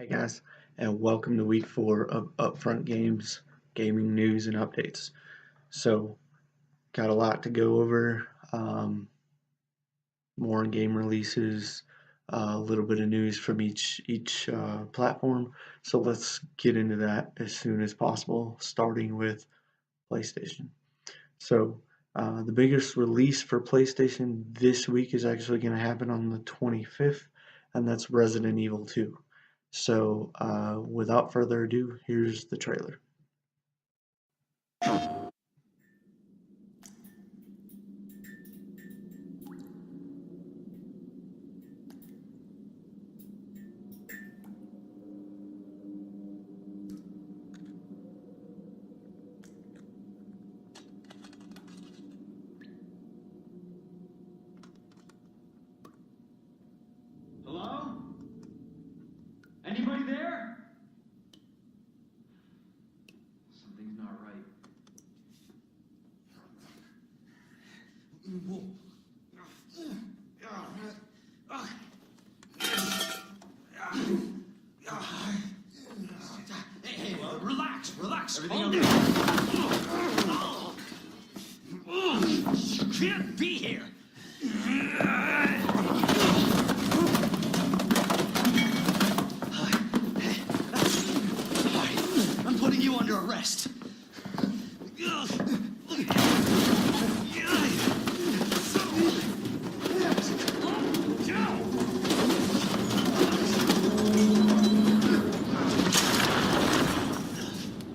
Hey guys, and welcome to week 4 of Upfront Games gaming news and updates. So, got a lot to go over. More game releases, a little bit of news from each platform. So let's get into that as soon as possible, starting with PlayStation. So, the biggest release for PlayStation this week is actually going to happen on the 25th, and that's Resident Evil 2. So, without further ado, here's the trailer. Hello? Anybody there? Something's not right. Hey, well, relax. Everything okay? You can't be here. I'm putting you under arrest.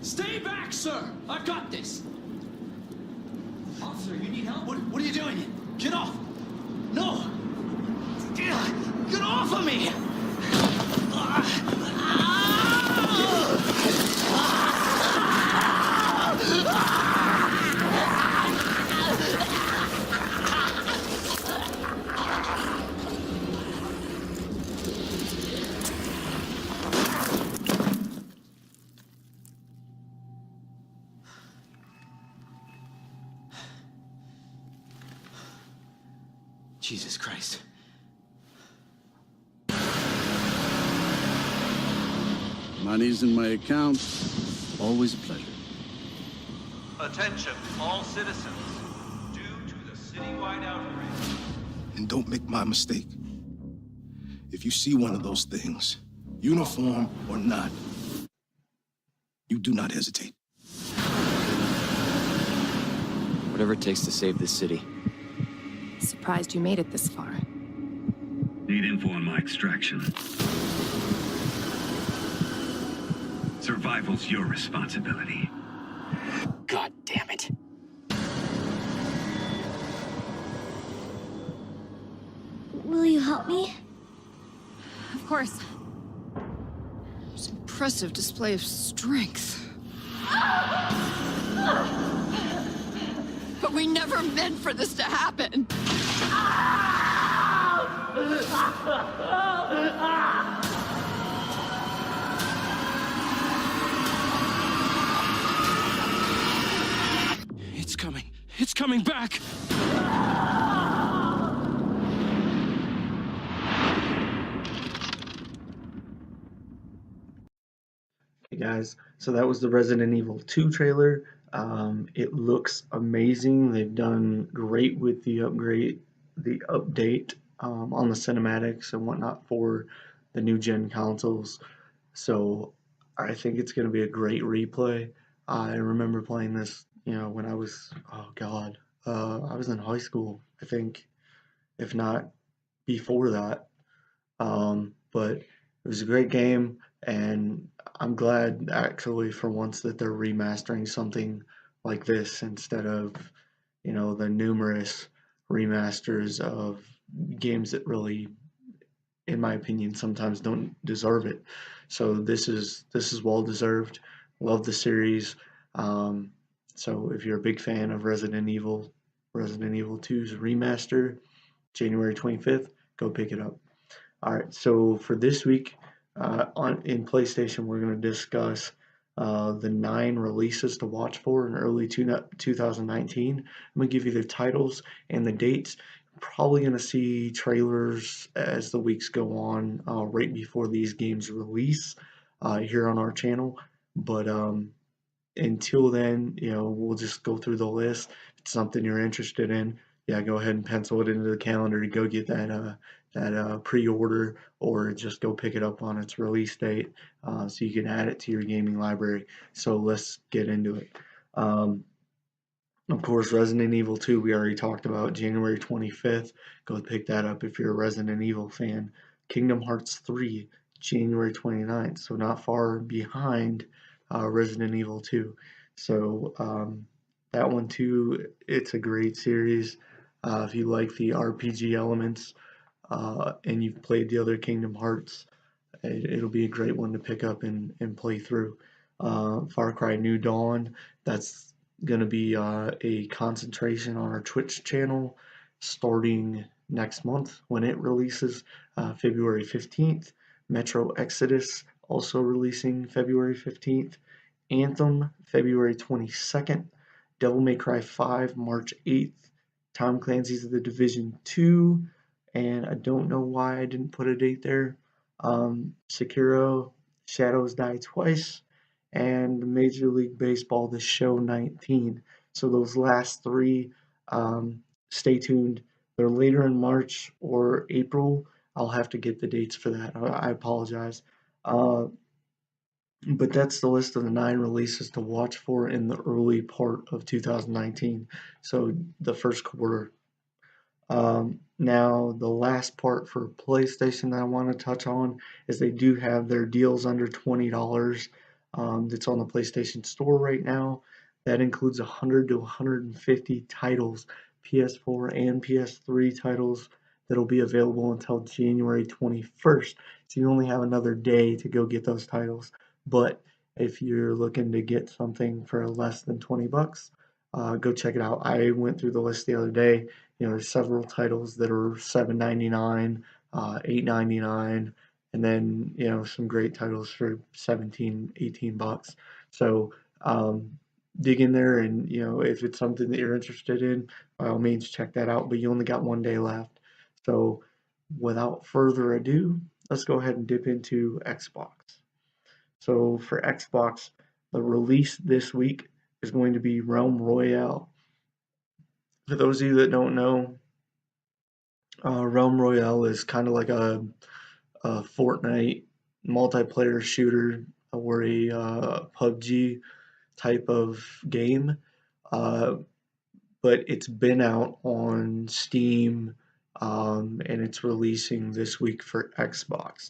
Stay back, sir! I've got this! Officer, you need help? What are you doing? Get off! No! Get off of me! Jesus Christ. Money's in my account. Always a pleasure. Attention, all citizens. Due to the citywide outrage. And don't make my mistake. If you see one of those things, uniform or not, you do not hesitate. Whatever it takes to save this city. Surprised you made it this far. Need info on my extraction. Survival's your responsibility. God damn it. Will you help me? Of course. It's an impressive display of strength. But we never meant for this to happen. It's coming back! Hey guys, so that was the Resident Evil 2 trailer. It looks amazing. They've done great with the update on the cinematics and whatnot for the new gen consoles. So I think it's going to be a great replay. I remember playing this, when I was, I was in high school, I think, if not before that. But it was a great game, and I'm glad actually for once that they're remastering something like this instead of, the numerous remasters of games that really, in my opinion, sometimes don't deserve it. So this is well deserved. Love the series. So if you're a big fan of Resident Evil 2's remaster, January 25th, go pick it up. All right, so for this week in PlayStation, we're going to discuss the 9 releases to watch for in early 2019. I'm going to give you the titles and the dates. probably going to see trailers as the weeks go on, right before these games release here on our channel. But until then, we'll just go through the list. If it's something you're interested in, yeah, go ahead and pencil it into the calendar to go get that pre-order, or just go pick it up on its release date, so you can add it to your gaming library. So let's get into it. Of course, Resident Evil 2, we already talked about, January 25th. Go pick that up if you're a Resident Evil fan. Kingdom Hearts 3, January 29th, so not far behind Resident Evil 2. So that one too, it's a great series. If you like the RPG elements and you've played the other Kingdom Hearts, it'll be a great one to pick up and play through. Far Cry New Dawn, that's going to be a concentration on our Twitch channel starting next month when it releases, February 15th. Metro Exodus also releasing February 15th. Anthem, February 22nd. Devil May Cry 5, March 8th. Tom Clancy's The Division 2, and I don't know why I didn't put a date there. Sekiro, Shadows Die Twice, and Major League Baseball, The Show 19. So those last three, stay tuned. They're later in March or April. I'll have to get the dates for that. I apologize. But that's the list of the 9 releases to watch for in the early part of 2019. So the first quarter. Now, the last part for PlayStation that I want to touch on is they do have their deals under $20, that's on the PlayStation Store right now. That includes 100 to 150 titles, PS4 and PS3 titles, that'll be available until January 21st. So you only have another day to go get those titles. But if you're looking to get something for less than 20 bucks, go check it out. I went through the list the other day. There's several titles that are $7.99, $8.99, and then some great titles for 17, 18 bucks. So dig in there, and if it's something that you're interested in, by all means check that out. But you only got one day left. So without further ado, let's go ahead and dip into Xbox. So for Xbox, the release this week is going to be Realm Royale. For those of you that don't know, Realm Royale is kind of like a Fortnite multiplayer shooter, or a PUBG type of game, but it's been out on Steam, and it's releasing this week for Xbox.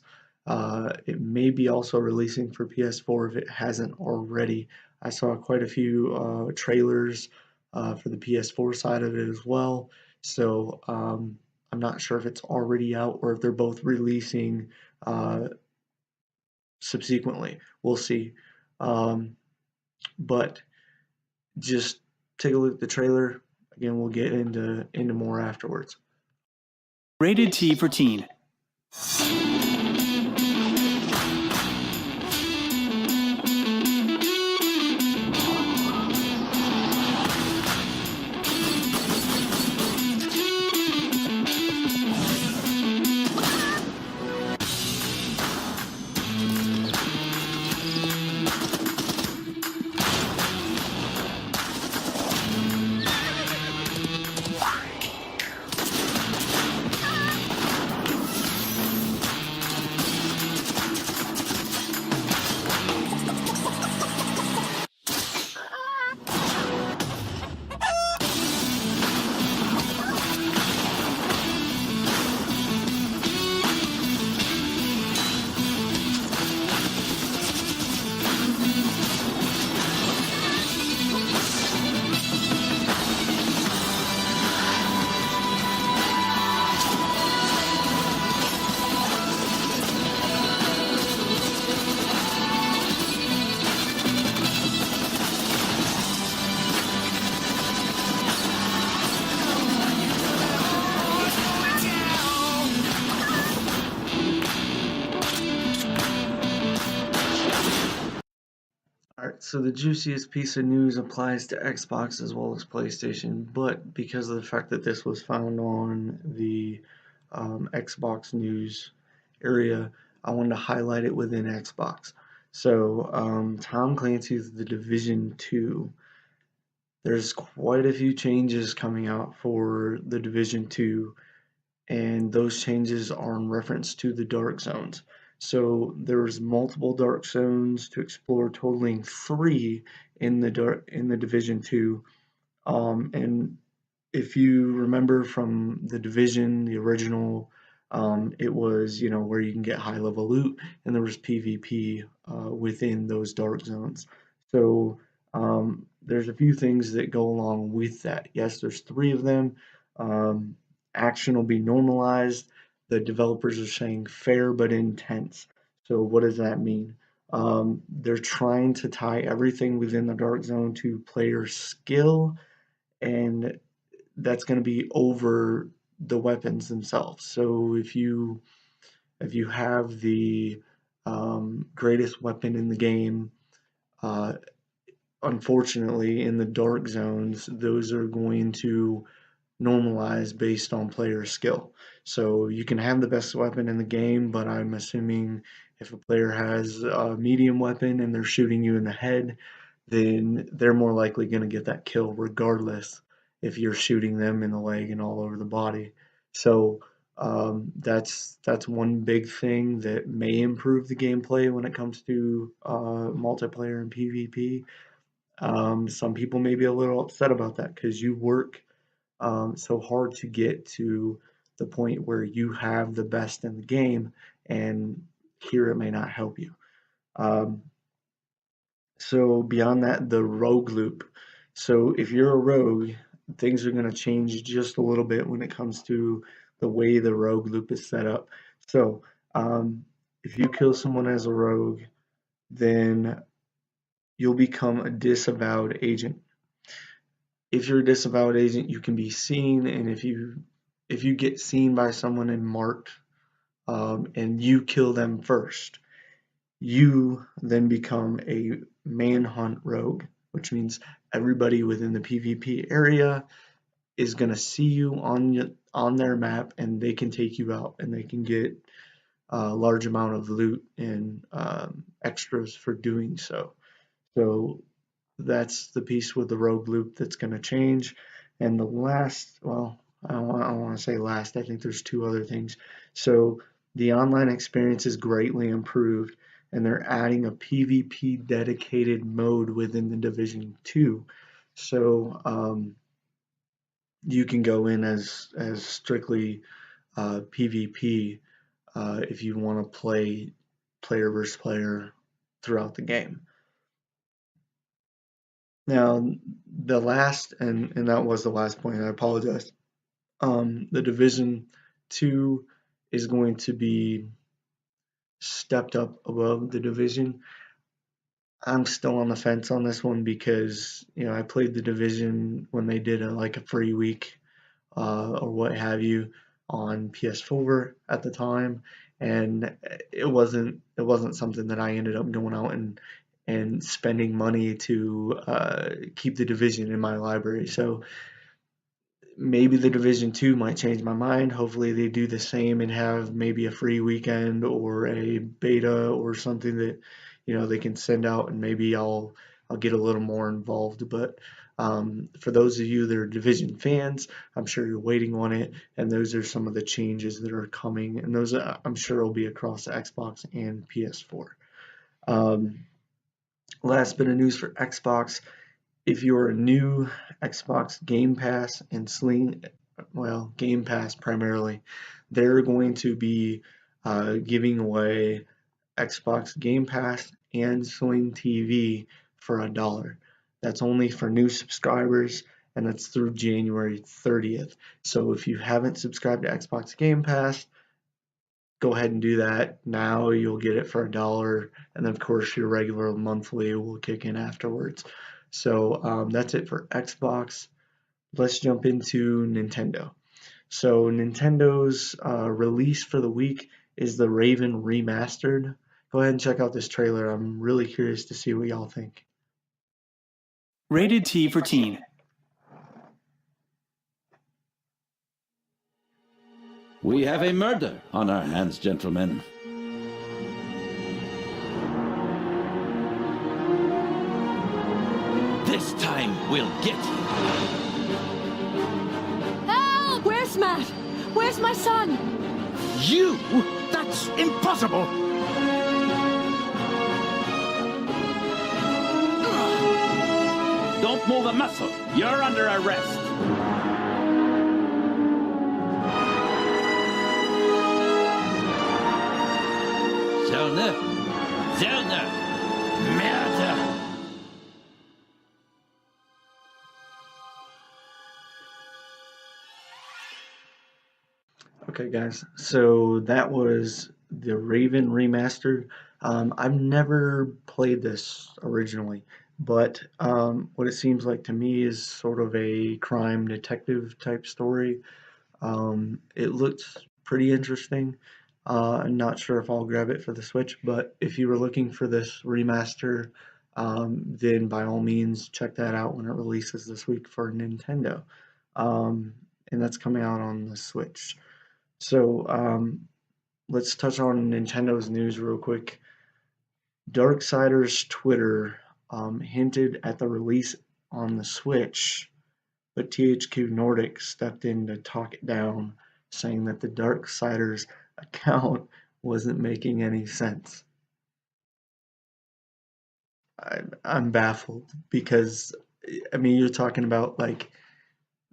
It may be also releasing for PS4 if it hasn't already. I saw quite a few trailers for the PS4 side of it as well. So I'm not sure if it's already out or if they're both releasing subsequently. We'll see. But just take a look at the trailer. Again, we'll get into more afterwards. Rated T for teen. so the juiciest piece of news applies to Xbox as well as PlayStation, but because of the fact that this was found on the Xbox news area, I wanted to highlight it within Xbox. So, Tom Clancy's The Division 2. There's quite a few changes coming out for The Division 2, and those changes are in reference to the dark zones. So there's multiple dark zones to explore, totaling 3 in the Division 2. And if you remember from the Division, the original, it was where you can get high level loot, and there was PvP within those dark zones. So there's a few things that go along with that. Yes, there's 3 of them. Um, Action will be normalized. The developers are saying fair but intense. So what does that mean? They're trying to tie everything within the dark zone to player skill, and that's going to be over the weapons themselves. So if you have the greatest weapon in the game, uh, unfortunately, in the dark zones, those are going to normalize based on player skill. So you can have the best weapon in the game, but I'm assuming if a player has a medium weapon and they're shooting you in the head, then they're more likely going to get that kill regardless if you're shooting them in the leg and all over the body. So that's one big thing that may improve the gameplay when it comes to multiplayer and PvP. Some people may be a little upset about that because you work so hard to get to the point where you have the best in the game, and here it may not help you. Um, so beyond that, the rogue loop. So if you're a rogue, things are going to change just a little bit when it comes to the way the rogue loop is set up. So if you kill someone as a rogue, then you'll become a disavowed agent. If you're a disavowed agent, you can be seen, and if you get seen by someone and marked, and you kill them first, you then become a manhunt rogue, which means everybody within the PvP area is going to see you on their map, and they can take you out, and they can get a large amount of loot and extras for doing so. So that's the piece with the rogue loop that's going to change. And the last, well, I don't want to say last, I think there's 2 other things. So the online experience is greatly improved, and they're adding a PvP dedicated mode within the Division 2. So you can go in as strictly PvP if you want to play player versus player throughout the game. Now, the last, and that was the last point, I apologize. The Division 2 is going to be stepped up above the Division. I'm still on the fence on this one because, I played the Division when they did like a free week or what have you on PS4 at the time, and it wasn't something that I ended up going out and spending money to keep the Division in my library. So maybe the Division 2 might change my mind. Hopefully they do the same and have maybe a free weekend or a beta or something that they can send out, and maybe I'll get a little more involved. But for those of you that are Division fans, I'm sure you're waiting on it, and those are some of the changes that are coming, and those I'm sure will be across Xbox and PS4. Last bit of news for Xbox. If you're a new Xbox Game Pass and Game Pass primarily, they're going to be giving away Xbox Game Pass and Sling TV for $1. That's only for new subscribers, and that's through January 30th. So if you haven't subscribed to Xbox Game Pass, go ahead and do that now. You'll get it for $1, and then of course your regular monthly will kick in afterwards. So that's it for Xbox. Let's jump into Nintendo. So Nintendo's release for the week is the Raven Remastered. Go ahead and check out this trailer. I'm really curious to see what y'all think. Rated T for Teen. We have a murder on our hands, gentlemen. This time we'll get you. Help! Where's Matt? Where's my son? You? That's impossible! Don't move a muscle. You're under arrest. Zellner! Zellner! Merde! Okay, guys, so that was the Raven remastered. I've never played this originally, but what it seems like to me is sort of a crime detective type story. It looks pretty interesting. I'm not sure if I'll grab it for the Switch, but if you were looking for this remaster, then by all means check that out when it releases this week for Nintendo. And that's coming out on the Switch. So let's touch on Nintendo's news real quick. Darksiders Twitter hinted at the release on the Switch, but THQ Nordic stepped in to talk it down, saying that the Darksiders account wasn't making any sense. I'm baffled because, I mean, you're talking about like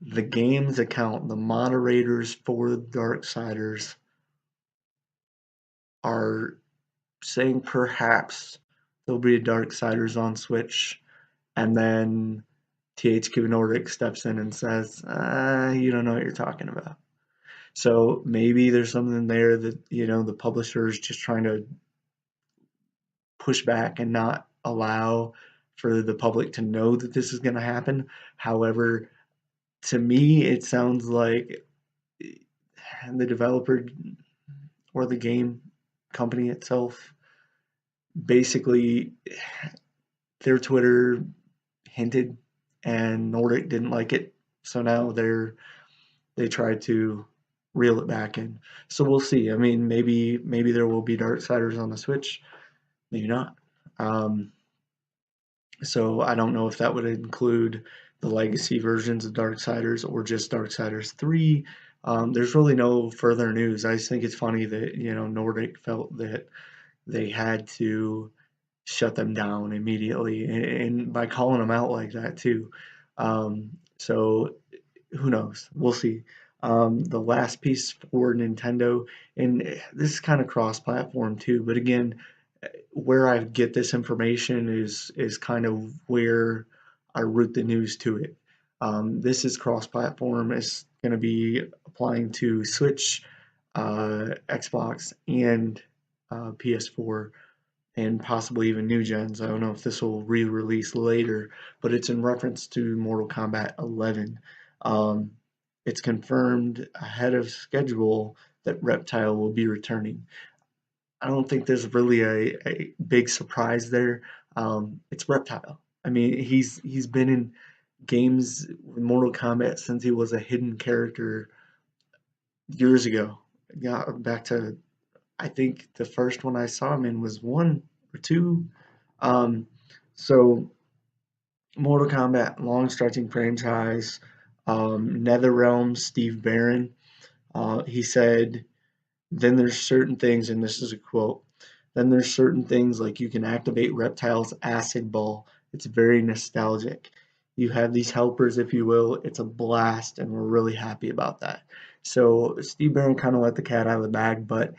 the game's account, the moderators for Darksiders are saying perhaps there'll be a Darksiders on Switch, and then THQ Nordic steps in and says, you don't know what you're talking about. So maybe there's something there that, the publisher is just trying to push back and not allow for the public to know that this is going to happen. However, to me, it sounds like the developer or the game company itself basically their Twitter hinted and Nordic didn't like it. So now they tried to reel it back in. So we'll see. I mean, maybe there will be Darksiders on the Switch, maybe not. So I don't know if that would include the legacy versions of Darksiders or just Darksiders 3. There's really no further news. I just think it's funny that, Nordic felt that they had to shut them down immediately and by calling them out like that too. So who knows? We'll see. The last piece for Nintendo, and this is kind of cross-platform too, but again, where I get this information is kind of where I root the news to it. This is cross-platform. It's going to be applying to Switch, Xbox, and PS4, and possibly even new gens. I don't know if this will re-release later, but it's in reference to Mortal Kombat 11. It's confirmed ahead of schedule that Reptile will be returning. I don't think there's really a big surprise there. It's Reptile. I mean, he's been in games with Mortal Kombat since he was a hidden character years ago. Yeah, back to I think the first one I saw him in was 1 or 2. So Mortal Kombat, long stretching franchise. NetherRealm, Steve Barron, he said, then there's certain things, and this is a quote, then there's certain things like you can activate Reptile's acid ball. It's very nostalgic. You have these helpers, if you will. It's a blast, and we're really happy about that. So Steve Barron kind of let the cat out of the bag, but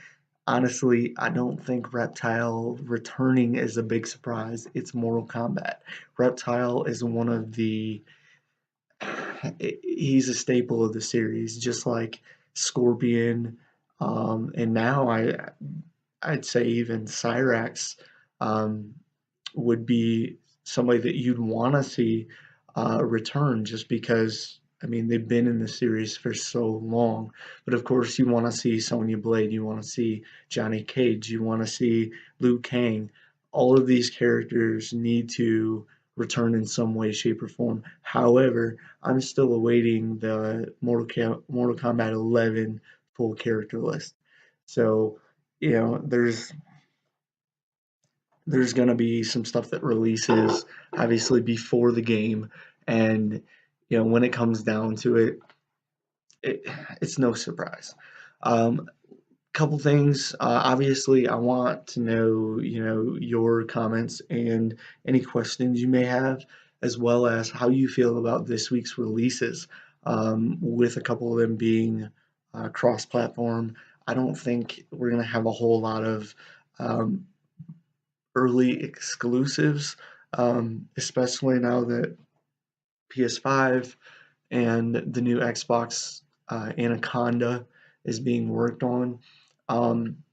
honestly, I don't think Reptile returning is a big surprise. It's Mortal Kombat. Reptile is one of the he's a staple of the series, just like Scorpion, and now I'd say even Cyrax would be somebody that you'd want to see return, just because I mean they've been in the series for so long. But of course, you want to see Sonya Blade, you want to see Johnny Cage, you want to see Liu Kang. All of these characters need to return in some way, shape, or form. However, I'm still awaiting the Mortal Kombat 11 full character list. So, there's going to be some stuff that releases obviously before the game, and when it comes down to it, it's no surprise. Couple things. Obviously, I want to know, your comments and any questions you may have, as well as how you feel about this week's releases. With a couple of them being cross-platform, I don't think we're gonna have a whole lot of um, early exclusives, especially now that PS5 and the new Xbox Anaconda is being worked on. Um,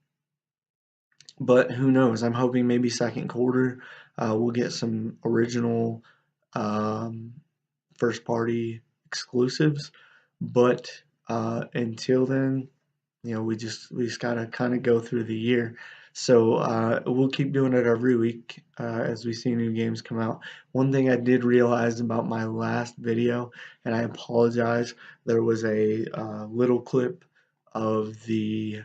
but who knows? I'm hoping maybe second quarter we'll get some original um, first party exclusives. But until then, we just gotta kind of go through the year. So we'll keep doing it every week as we see new games come out. One thing I did realize about my last video, and I apologize, there was a little clip of the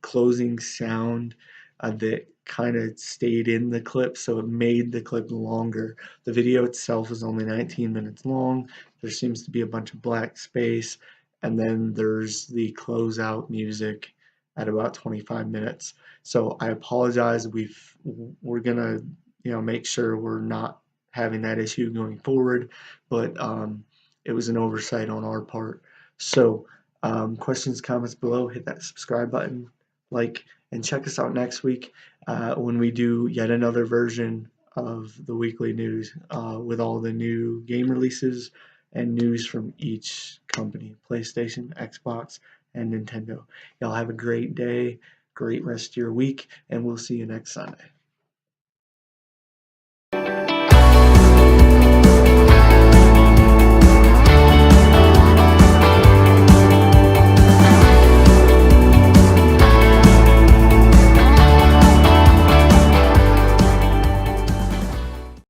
closing sound that kind of stayed in the clip, so it made the clip longer. The video itself is only 19 minutes long. There seems to be a bunch of black space, and then there's the closeout music at about 25 minutes. So I apologize. We're gonna make sure we're not having that issue going forward, but it was an oversight on our part. So questions, comments below. Hit that subscribe button, like, and check us out next week when we do yet another version of the weekly news with all the new game releases and news from each company, PlayStation, Xbox, and Nintendo. Y'all have a great day, great rest of your week, and we'll see you next Sunday.